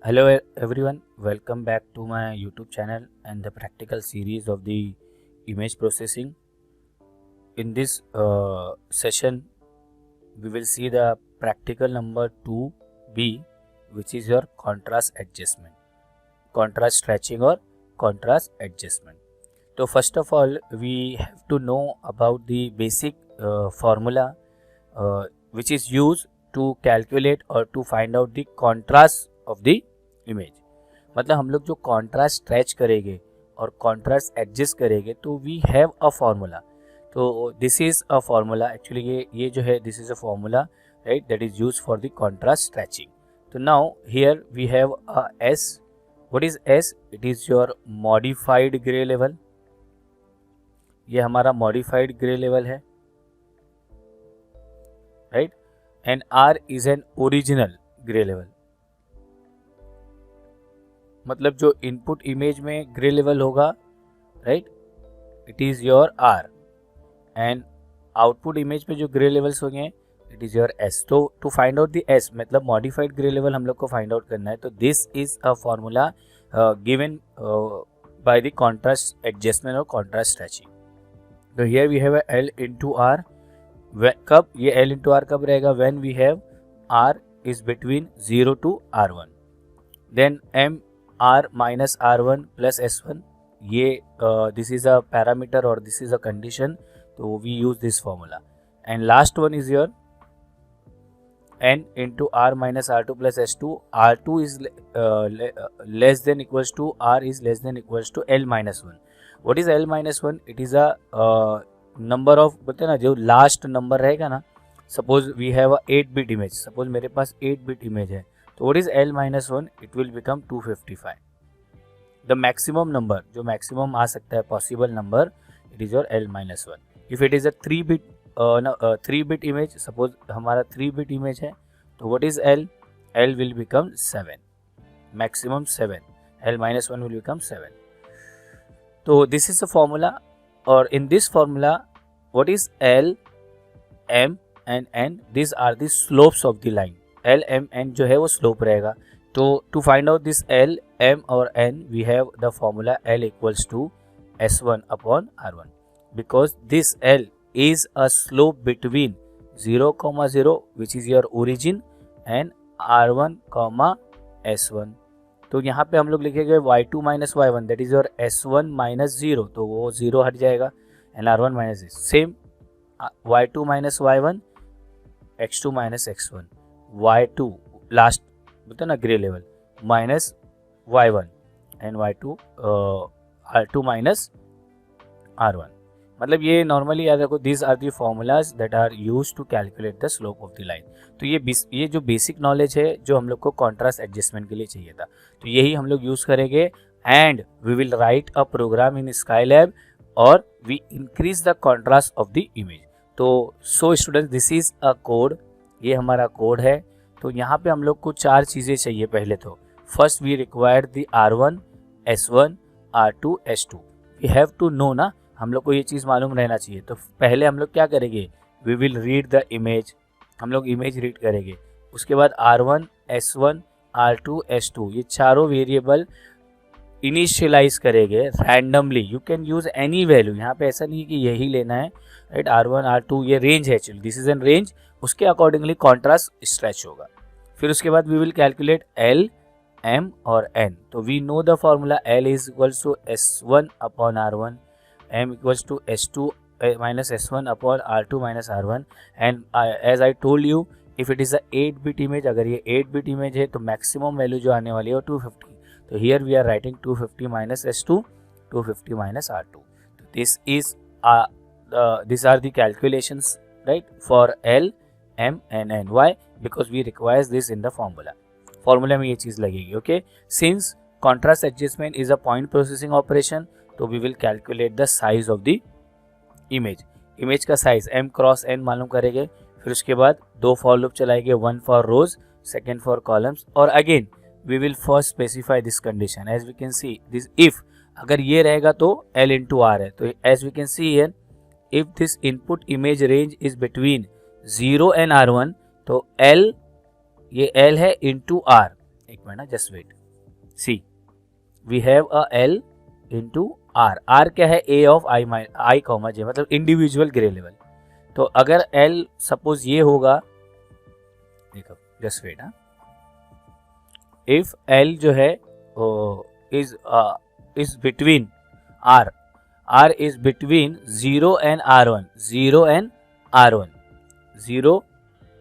Hello everyone, welcome back to my YouTube channel and the practical series of the image processing. In this session, we will see the practical number 2B, which is your contrast adjustment, contrast stretching or contrast adjustment. So first of all, we have to know about the basic formula which is used to calculate or to find out the contrast of the image. मतलब हम लोग जो contrast stretch करेंगे और contrast adjust करेंगे तो we have a formula. तो this is a formula actually ये जो है this is a formula right that is use for the contrast stretching. तो now here we have a S. What is S? It is your modified grey level. ये हमारा modified grey level है right. And R is an original grey level. मतलब जो input image में grey level होगा right, it is your R. And output image पे जो grey levels होंगे इट इज योर एस. तो to find out the S मतलब modified grey level हम लोग को फाइंड आउट करना है. तो this is a formula given by the contrast adjustment और कॉन्ट्रास्ट स्ट्रेचिंग. तो here we have L into R. कब ये एल इंटू आर कब रहेगा? When we have R is between 0 to R1. Then M are minus R1 plus S1. ये this is a parameter और this is a condition. तो we use this formula. And last one is your n into R minus R2 plus S2. R2 is less than equals to R is less than equals to L minus 1. What is L minus 1? It is a number of, बोलते हैं ना, जो last number रहेगा ना. Suppose we have a 8-bit image. Suppose मेरे पास 8-bit image है. तो what is L minus 1? It will become 255. The maximum number, जो मैक्सिमम आ सकता है possible number, it is your L minus 1. If it is a 3-bit image, suppose हमारा 3-bit image है, तो what is L? L will become 7. Maximum 7. L minus 1 will become 7. तो this is the formula. और in this formula what is L, M and N? This are the slopes of the line. L, M, N जो है वो slope रहेगा. तो to find out this L, M और N we have the formula L equals to S1 upon R1. Because this L is a slope between 0, which is your origin, and R1, S1. तो यहाँ पे हम लोग लिखेंगे y2 minus y1 that is your S1 minus 0. तो वो 0 हट जाएगा. And R1 minus same y2 minus y1 x2 minus x1. y2 last बोलते ना grey level minus y1 and y2 R2 minus R1. मतलब ये नॉर्मली याद रखो, this are the formulas that are use to calculate the slope of the line. तो ये जो basic knowledge है जो हम लोग को कॉन्ट्रास्ट एडजस्टमेंट के लिए चाहिए था, तो यही हम लोग यूज करेंगे. And we will write a program in Scilab और we increase the contrast of the image. तो so students, this is a code. ये हमारा कोड है. तो यहाँ पे हम लोग को 4 चीज़ें चाहिए. पहले तो first we required the R1, S1, R2, S2. We have to know ना, हम लोग को ये चीज़ मालूम रहना चाहिए. तो पहले हम लोग क्या करेंगे? We will read the image. हम लोग इमेज रीड करेंगे. उसके बाद R1, S1, R2, S2 ये चारों वेरिएबल इनिशियलाइज करेंगे randomly. You can use any value. यहाँ पे ऐसा नहीं है कि यही लेना है राइट. R1, R2 ये रेंज है actually. This is an range. उसके अकॉर्डिंगली कॉन्ट्रास्ट स्ट्रेच होगा. फिर उसके बाद we will calculate L, M और N. तो we know the formula. L is equals to S1 upon R1, M equals to S2 minus S1 upon R2 minus R1. And as I told you, if it is a 8-bit image, अगर ये 8-bit image है तो maximum value जो आने वाली है वो 250. तो here we are writing 250 minus S2, 250 minus R2. तो this are the calculations right for L, M and N. Why? Because we require this in the formula. Formula में ये चीज़ लगेगी. Okay. Since contrast adjustment is a point processing operation, तो we will calculate the size of the image. Image का size M cross N मालूम करेंगे. फिर उसके बाद 2 फॉर लूप चलाएंगे, 1 for rows, second for columns. और again we will first specify this condition. As we can see this, if अगर ये रहेगा तो L इंटू R है. तो as we can see here, if this input image range is between 0 and R1, तो L, ये L है into R. एक minute, just wait. See we have a L into R. R क्या है? ए of I comma जे, मतलब individual grey level. तो अगर L suppose ये होगा, देखो जस्ट वेट, हाँ, इफ L जो है is between R, R is between 0 and R1, 0 and R1, 0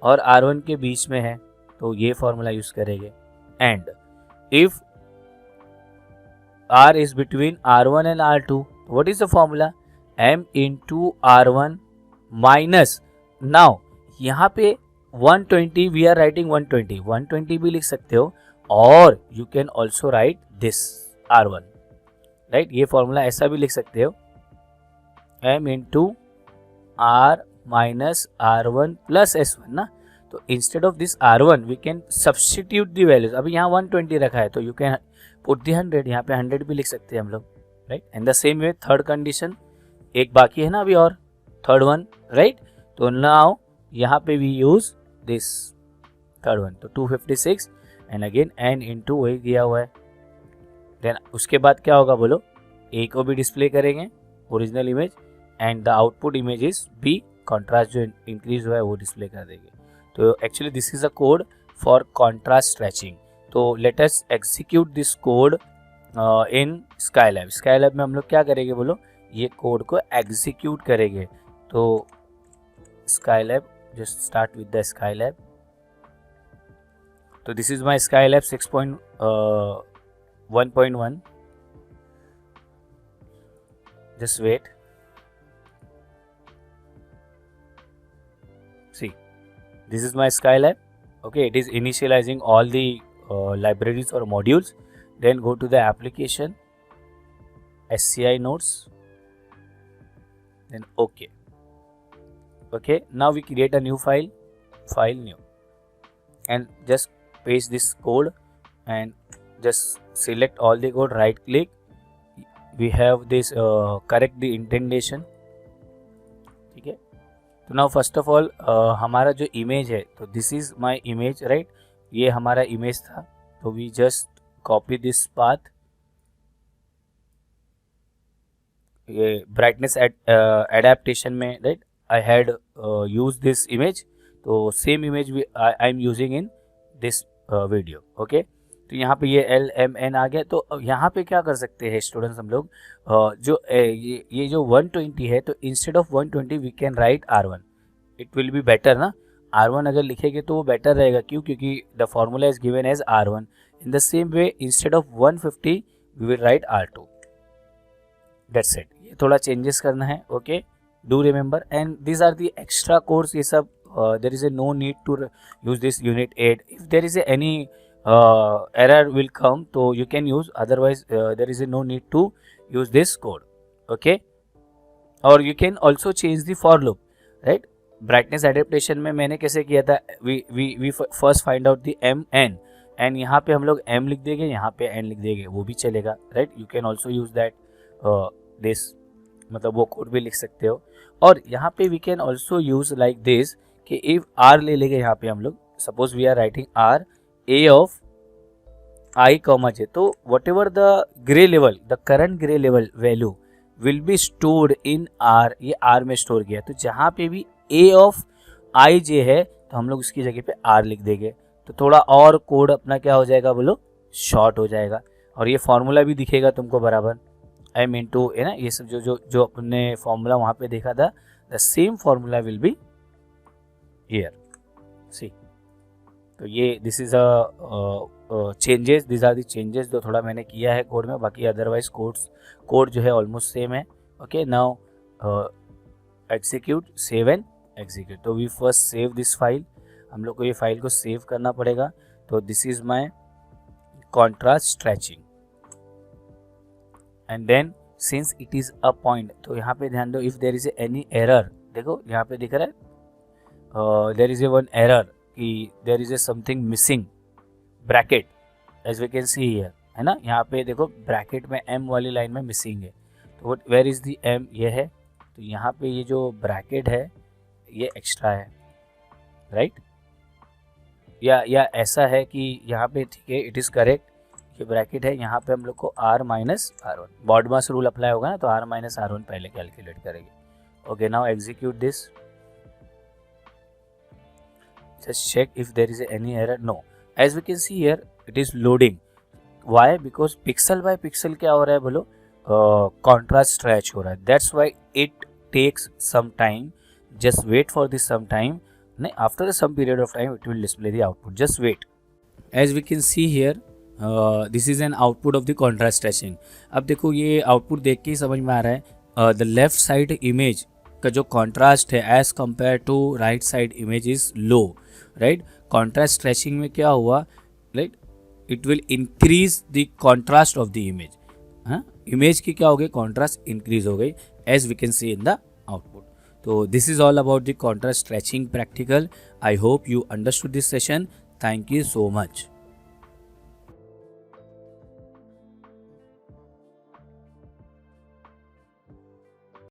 और R1 के बीच में है, तो ये फॉर्मूला यूज करेंगे। And if R is between R1 and R2, what is the formula? M into R1 minus, now यहाँ पे 120 we are writing 120, 120 भी लिख सकते हो, और you can also write this R1, right? ये फॉर्मूला ऐसा भी लिख सकते हो, M into R minus R1 plus S1 ना। तो instead of this R1 we can substitute the values. अभी यहाँ 120 रखा है तो यू कैन पुट दी 100, यहाँ पे 100 भी लिख सकते हैं हम लोग, right? And the same way third condition एक बाकी है ना अभी, और थर्ड वन, राइट? तो नाउ यहाँ पे we use this third one, तो 256 एंड अगेन n इंटू वही दिया हुआ है। देन उसके बाद क्या होगा बोलो? A को भी डिस्प्ले करेंगे original image, and the output image is B, contrast जो इंक्रीज हुआ है वो डिस्प्ले कर देंगे। तो actually this is a code for contrast stretching. तो let us execute this code in Scilab. Scilab में हम लोग क्या करेंगे बोलो? ये कोड को एग्जीक्यूट करेंगे। तो Scilab, just start with the Scilab. तो this is my Scilab 6.1.1। just wait, see, this is my Skylab. Okay, it is initializing all the libraries or modules. Then go to the application, SCI nodes, then OK. Okay, now we create a new file, file new, and just paste this code and just select all the code, right click. We have this correct the indentation, ठीक है? तो now first of all हमारा जो image है, तो this is my image, right? ये हमारा image था, तो we just copy this path, ये ब्राइटनेस एडेप्टेशन में, right? I had use this image, तो same image I am using in this video. Okay, तो यहाँ पे ये LMN आ गया। तो यहाँ पे क्या कर सकते हैं स्टूडेंट्स हम लोग, जो ये जो 120 है, तो instead of 120 we can write R1, it will be better ना। R1 अगर लिखेंगे तो वो बेटर रहेगा, क्यों? क्योंकि the formula is given as R1। In the same way instead of 150 we will write R2, that's it. ये थोड़ा चेंजेस करना है, okay, do remember. And these are the extra course, ये सब there is a no need to use this unit 8। If there is any error will come, so you can use, otherwise there is no need to use this code, okay? or you can also change the for loop, right? brightness adaptation में मैंने कैसे किया था, we first find out the MN, and यहाँ पे हम लोग M लिख देंगे, यहाँ पे N लिख देंगे, वो भी चलेगा, right? you can also use that this, मतलब वो कोड भी लिख सकते हो। और यहाँ पे we can also use like this कि if R ले लेंगे, यहाँ पे हम लोग suppose we are writing R A of I comma j, तो whatever the gray level, the current gray level value will be stored in R, ये R में स्टोर किया। तो जहाँ पे भी A of I j है, तो हम लोग उसकी जगह पे R लिख देंगे, तो थोड़ा और कोड अपना क्या हो जाएगा बोलो, शॉर्ट हो जाएगा। और ये फॉर्मूला भी दिखेगा तुमको बराबर, M इंटू, है ना, ये सब जो अपने फॉर्मूला वहाँ पे देखा था, the same formula will be here, see. तो ये this is a changes, this are the changes जो थोड़ा मैंने किया है कोड में, बाकी अदरवाइज कोड जो है ऑलमोस्ट सेम है। Okay, now execute, save and execute. तो we first save this file, हम लोग को ये फाइल को सेव करना पड़ेगा। तो this is my contrast stretching, and then since it is a point, तो यहाँ पे ध्यान दो, if there is any error, देखो यहाँ पे दिख रहा है there is a one error कि there is a something missing bracket, as we can see here, है ना? यहाँ पे देखो ब्रैकेट में M वाली लाइन में मिसिंग है, तो वेयर इज दी M, ये है। तो यहाँ पे ये जो ब्रैकेट है ये एक्स्ट्रा है, राइट? या ऐसा है कि यहाँ पे ठीक है, इट इज़ करेक्ट, ये ब्रैकेट है, यहाँ पे हम लोग को r minus R1 BODMAS rule apply होगा ना, तो r माइनस R1 पहले कैलकुलेट करेंगे. Okay, now execute this, just check if there is any error. No, as we can see here it is loading. Why? Because pixel by pixel क्या हो रहा है बोलो, contrast stretch हो रहा है. That's why it takes some time. Just wait for this some time. After some period of time it will display the output. Just wait. As we can see here, this is an output of the contrast stretching. अब देखो ये output देख के ही समझ में आ रहा है, the left side image का जो contrast है as compared to right side image is low, right? Contrast stretching में क्या हुआ, right? It will increase the contrast of the image. हाँ, image की क्या हो गई, contrast increase हो गई, as we can see in the output. So this is all about the contrast stretching practical. I hope you understood this session. Thank you so much.